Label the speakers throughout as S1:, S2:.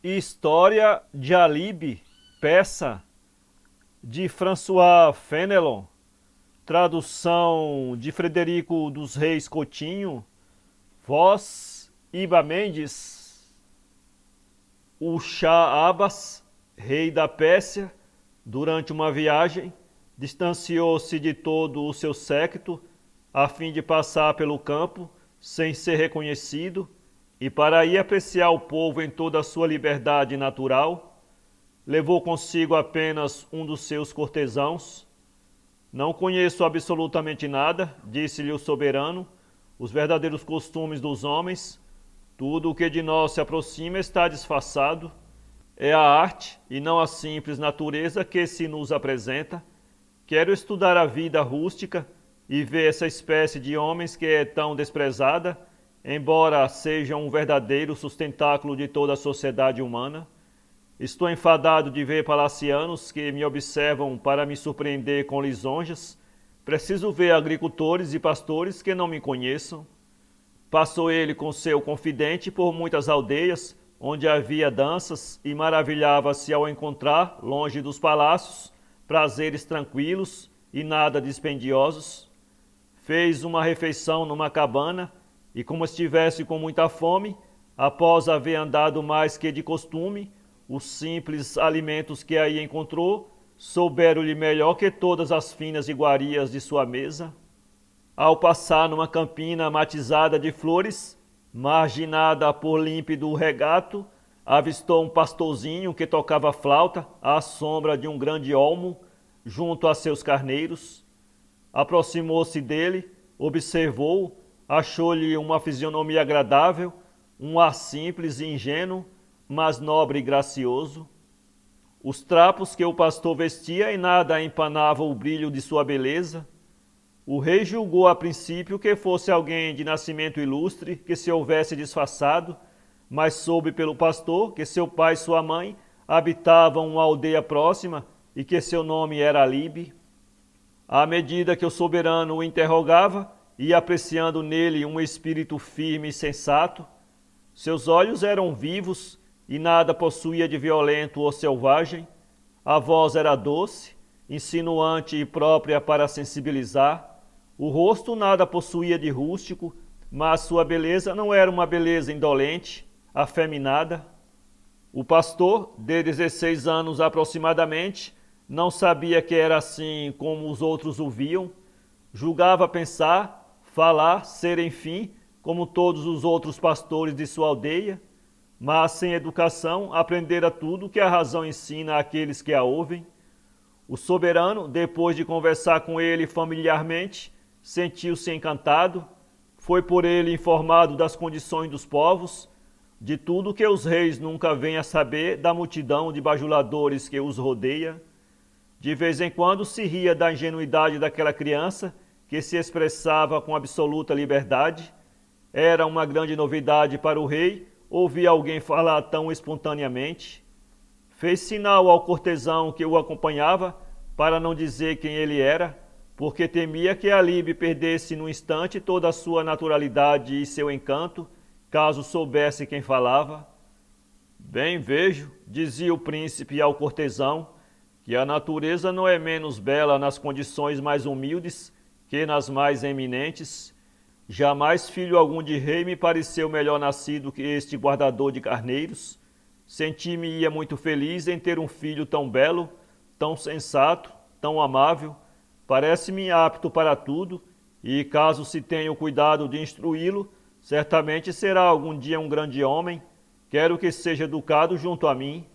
S1: História de Alíbi, peça de François Fenelon, tradução de Frederico dos Reis Coutinho, voz Iba Mendes. O Shah Abbas, rei da Pérsia, durante uma viagem, distanciou-se de todo o seu séquito a fim de passar pelo campo sem ser reconhecido e para ir apreciar o povo em toda a sua liberdade natural. Levou consigo apenas um dos seus cortesãos. Não conheço absolutamente nada, disse-lhe o soberano, os verdadeiros costumes dos homens. Tudo o que de nós se aproxima está disfarçado. É a arte e não a simples natureza que se nos apresenta. Quero estudar a vida rústica e ver essa espécie de homens que é tão desprezada, embora seja um verdadeiro sustentáculo de toda a sociedade humana. Estou enfadado de ver palacianos que me observam para me surpreender com lisonjas. Preciso ver agricultores e pastores que não me conheçam. Passou ele com seu confidente por muitas aldeias, onde havia danças, e maravilhava-se ao encontrar, longe dos palácios, prazeres tranquilos e nada dispendiosos. Fez uma refeição numa cabana, e como estivesse com muita fome, após haver andado mais que de costume, os simples alimentos que aí encontrou souberam-lhe melhor que todas as finas iguarias de sua mesa. Ao passar numa campina matizada de flores, marginada por límpido regato, avistou um pastorzinho que tocava flauta à sombra de um grande olmo, junto a seus carneiros. Aproximou-se dele, observou, achou-lhe uma fisionomia agradável, um ar simples e ingênuo, mas nobre e gracioso. Os trapos que o pastor vestia em nada empanavam o brilho de sua beleza. O rei julgou a princípio que fosse alguém de nascimento ilustre, que se houvesse disfarçado, mas soube pelo pastor que seu pai e sua mãe habitavam uma aldeia próxima e que seu nome era Alíbi. À medida que o soberano o interrogava, ia apreciando nele um espírito firme e sensato. Seus olhos eram vivos e nada possuía de violento ou selvagem. A voz era doce, insinuante e própria para sensibilizar. O rosto nada possuía de rústico, mas sua beleza não era uma beleza indolente, afeminada. O pastor, de 16 anos aproximadamente, não sabia que era assim como os outros o viam. Julgava pensar, falar, ser enfim, como todos os outros pastores de sua aldeia, mas sem educação aprendera tudo que a razão ensina àqueles que a ouvem. O soberano, depois de conversar com ele familiarmente, sentiu-se encantado, foi por ele informado das condições dos povos, de tudo que os reis nunca vêm a saber da multidão de bajuladores que os rodeia. De vez em quando se ria da ingenuidade daquela criança que se expressava com absoluta liberdade. Era uma grande novidade para o rei ouvir alguém falar tão espontaneamente. Fez sinal ao cortesão que o acompanhava para não dizer quem ele era, porque temia que Alíbi perdesse no instante toda a sua naturalidade e seu encanto, caso soubesse quem falava. Bem vejo, dizia o príncipe ao cortesão, que a natureza não é menos bela nas condições mais humildes que nas mais eminentes. Jamais filho algum de rei me pareceu melhor nascido que este guardador de carneiros. Senti-me-ia muito feliz em ter um filho tão belo, tão sensato, tão amável. Parece-me apto para tudo, e caso se tenha o cuidado de instruí-lo, certamente será algum dia um grande homem. Quero que seja educado junto a mim.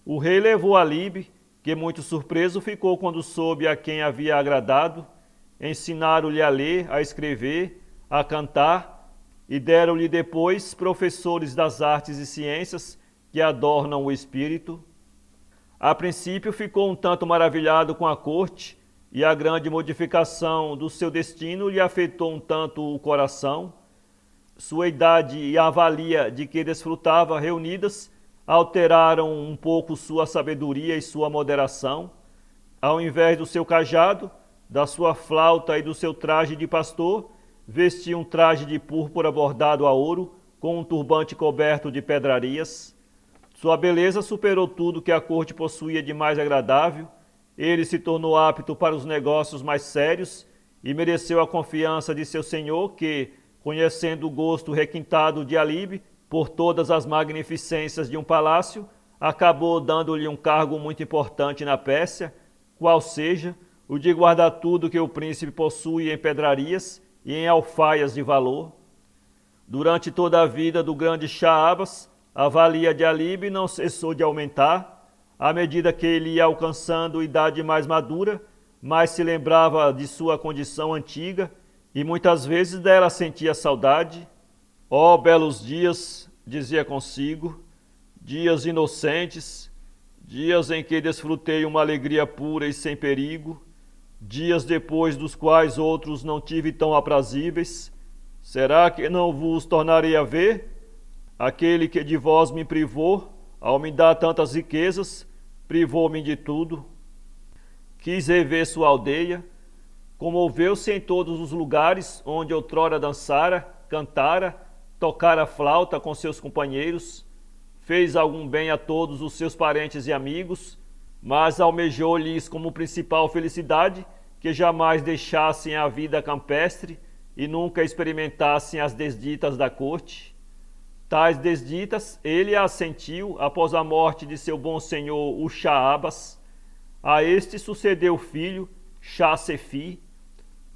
S1: O rei levou Alíbi, que muito surpreso ficou quando soube a quem havia agradado. Ensinaram-lhe a ler, a escrever, a cantar, e deram-lhe depois professores das artes e ciências que adornam o espírito. A princípio ficou um tanto maravilhado com a corte, e a grande modificação do seu destino lhe afetou um tanto o coração. Sua idade e a valia de que desfrutava reunidas alteraram um pouco sua sabedoria e sua moderação. Ao invés do seu cajado, da sua flauta e do seu traje de pastor, vestia um traje de púrpura bordado a ouro, com um turbante coberto de pedrarias. Sua beleza superou tudo que a corte possuía de mais agradável. Ele se tornou apto para os negócios mais sérios e mereceu a confiança de seu senhor que, conhecendo o gosto requintado de Alibe por todas as magnificências de um palácio, acabou dando-lhe um cargo muito importante na Pérsia, qual seja o de guardar tudo que o príncipe possui em pedrarias e em alfaias de valor. Durante toda a vida do grande Shah Abbas, a valia de Alibe não cessou de aumentar. À medida que ele ia alcançando idade mais madura, mais se lembrava de sua condição antiga e muitas vezes dela sentia saudade. Ó belos dias, dizia consigo, dias inocentes, dias em que desfrutei uma alegria pura e sem perigo, dias depois dos quais outros não tive tão aprazíveis. Será que não vos tornarei a ver? Aquele que de vós me privou, ao me dar tantas riquezas, privou-me de tudo. Quis rever sua aldeia, comoveu-se em todos os lugares onde outrora dançara, cantara, tocara flauta com seus companheiros, fez algum bem a todos os seus parentes e amigos, mas almejou-lhes como principal felicidade que jamais deixassem a vida campestre e nunca experimentassem as desditas da corte. Tais desditas ele as sentiu após a morte de seu bom senhor, o Shah Abbas. A este sucedeu o filho, Shah Sefi.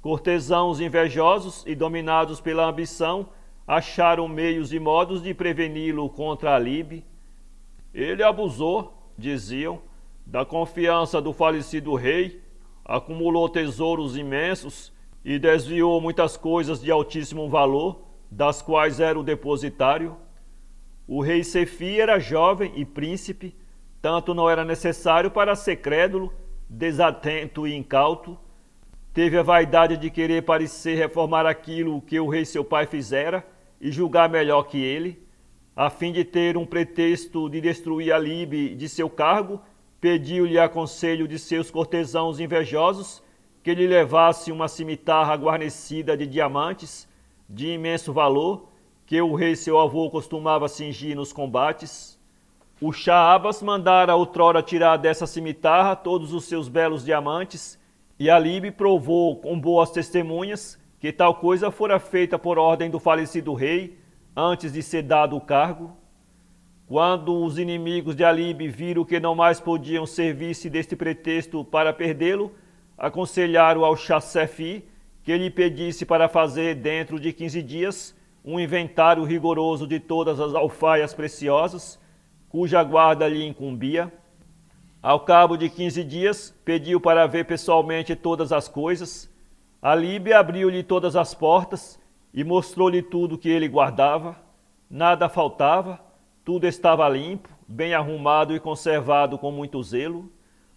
S1: Cortesãos invejosos e dominados pela ambição acharam meios e modos de preveni-lo contra Alibe. Ele abusou, diziam, da confiança do falecido rei, acumulou tesouros imensos e desviou muitas coisas de altíssimo valor, das quais era o depositário. O rei Sefi era jovem e príncipe, tanto não era necessário para ser crédulo, desatento e incauto. Teve a vaidade de querer parecer reformar aquilo que o rei seu pai fizera e julgar melhor que ele. A fim de ter um pretexto de destruir Alibe de seu cargo, pediu-lhe a conselho de seus cortesãos invejosos que lhe levasse uma cimitarra guarnecida de diamantes de imenso valor, que o rei seu avô costumava cingir nos combates. O Shah Abbas mandara outrora tirar dessa cimitarra todos os seus belos diamantes, e Alibe provou com boas testemunhas que tal coisa fora feita por ordem do falecido rei, antes de ser dado o cargo. Quando os inimigos de Alibe viram que não mais podiam servir-se deste pretexto para perdê-lo, aconselharam ao Shah Sefi que lhe pedisse para fazer dentro de 15 dias um inventário rigoroso de todas as alfaias preciosas, cuja guarda lhe incumbia. Ao cabo de 15 dias, pediu para ver pessoalmente todas as coisas. Alibe abriu-lhe todas as portas e mostrou-lhe tudo que ele guardava. Nada faltava, tudo estava limpo, bem arrumado e conservado com muito zelo.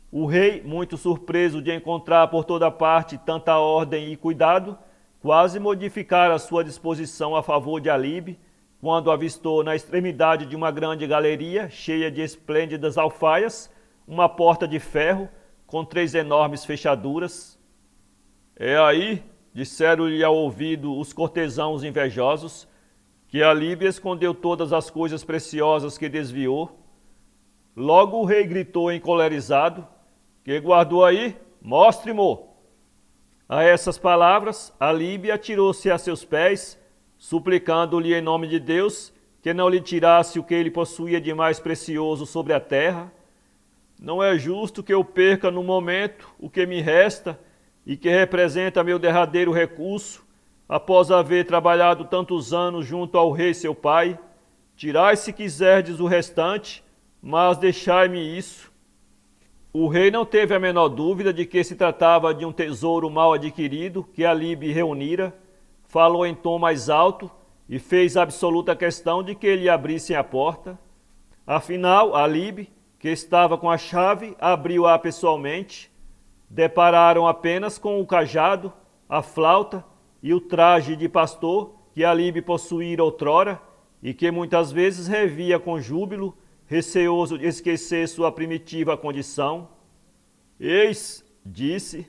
S1: O rei, muito surpreso de encontrar por toda parte tanta ordem e cuidado, quase modificara a sua disposição a favor de Alibe, quando avistou na extremidade de uma grande galeria, cheia de esplêndidas alfaias, uma porta de ferro com 3 enormes fechaduras. É aí, disseram-lhe ao ouvido os cortesãos invejosos, que Alibe escondeu todas as coisas preciosas que desviou. Logo o rei gritou encolerizado: "Que guardou aí? Mostre-mo!" A essas palavras, Alibe atirou-se a seus pés, suplicando-lhe em nome de Deus que não lhe tirasse o que ele possuía de mais precioso sobre a terra. Não é justo que eu perca no momento o que me resta e que representa meu derradeiro recurso, após haver trabalhado tantos anos junto ao rei seu pai. Tirai se quiserdes o restante, mas deixai-me isso. O rei não teve a menor dúvida de que se tratava de um tesouro mal adquirido que Alibe reunira, falou em tom mais alto e fez absoluta questão de que lhe abrissem a porta. Afinal, Alibe, que estava com a chave, abriu-a pessoalmente. Depararam apenas com o cajado, a flauta e o traje de pastor que Alibe possuíra outrora e que muitas vezes revia com júbilo, receoso de esquecer sua primitiva condição. Eis, disse,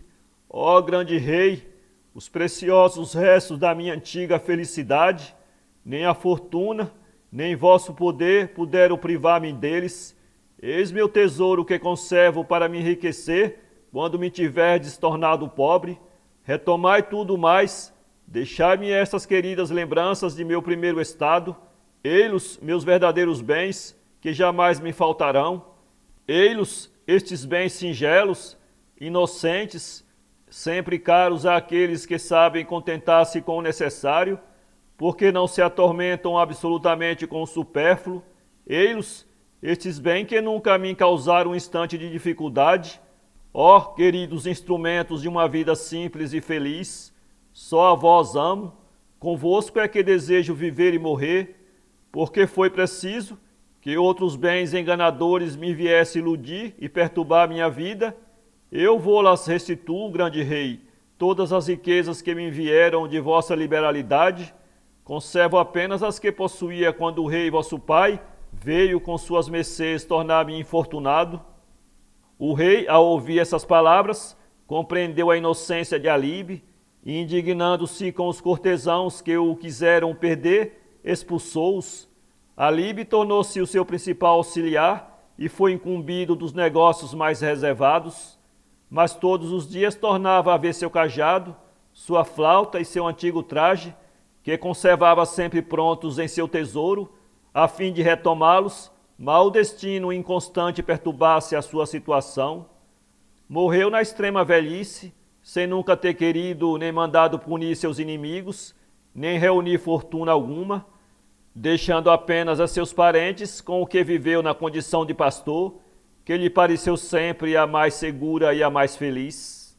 S1: ó grande rei, os preciosos restos da minha antiga felicidade, nem a fortuna nem vosso poder puderam privar-me deles. Eis meu tesouro que conservo para me enriquecer, quando me tiverdes tornado pobre. Retomai tudo mais, deixai-me estas queridas lembranças de meu primeiro estado, ei-los meus verdadeiros bens, que jamais me faltarão. Ei-los estes bens singelos, inocentes, sempre caros àqueles que sabem contentar-se com o necessário, porque não se atormentam absolutamente com o supérfluo. Ei-los estes bens que nunca me causaram um instante de dificuldade. Ó, queridos instrumentos de uma vida simples e feliz, só a vós amo, convosco é que desejo viver e morrer, porque foi preciso que outros bens enganadores me viessem iludir e perturbar minha vida. Eu vou-las restituo, grande rei, todas as riquezas que me vieram de vossa liberalidade. Conservo apenas as que possuía quando o rei vosso pai veio com suas mercês tornar-me infortunado. O rei, ao ouvir essas palavras, compreendeu a inocência de Alibe e, indignando-se com os cortesãos que o quiseram perder, expulsou-os. Alibe tornou-se o seu principal auxiliar e foi incumbido dos negócios mais reservados, mas todos os dias tornava a ver seu cajado, sua flauta e seu antigo traje, que conservava sempre prontos em seu tesouro, a fim de retomá-los, mal o destino inconstante perturbasse a sua situação. Morreu na extrema velhice, sem nunca ter querido nem mandado punir seus inimigos, nem reunir fortuna alguma, deixando apenas a seus parentes com o que viveu na condição de pastor, que lhe pareceu sempre a mais segura e a mais feliz.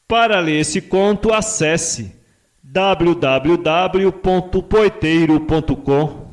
S1: Para ler esse conto, acesse www.poeteiro.com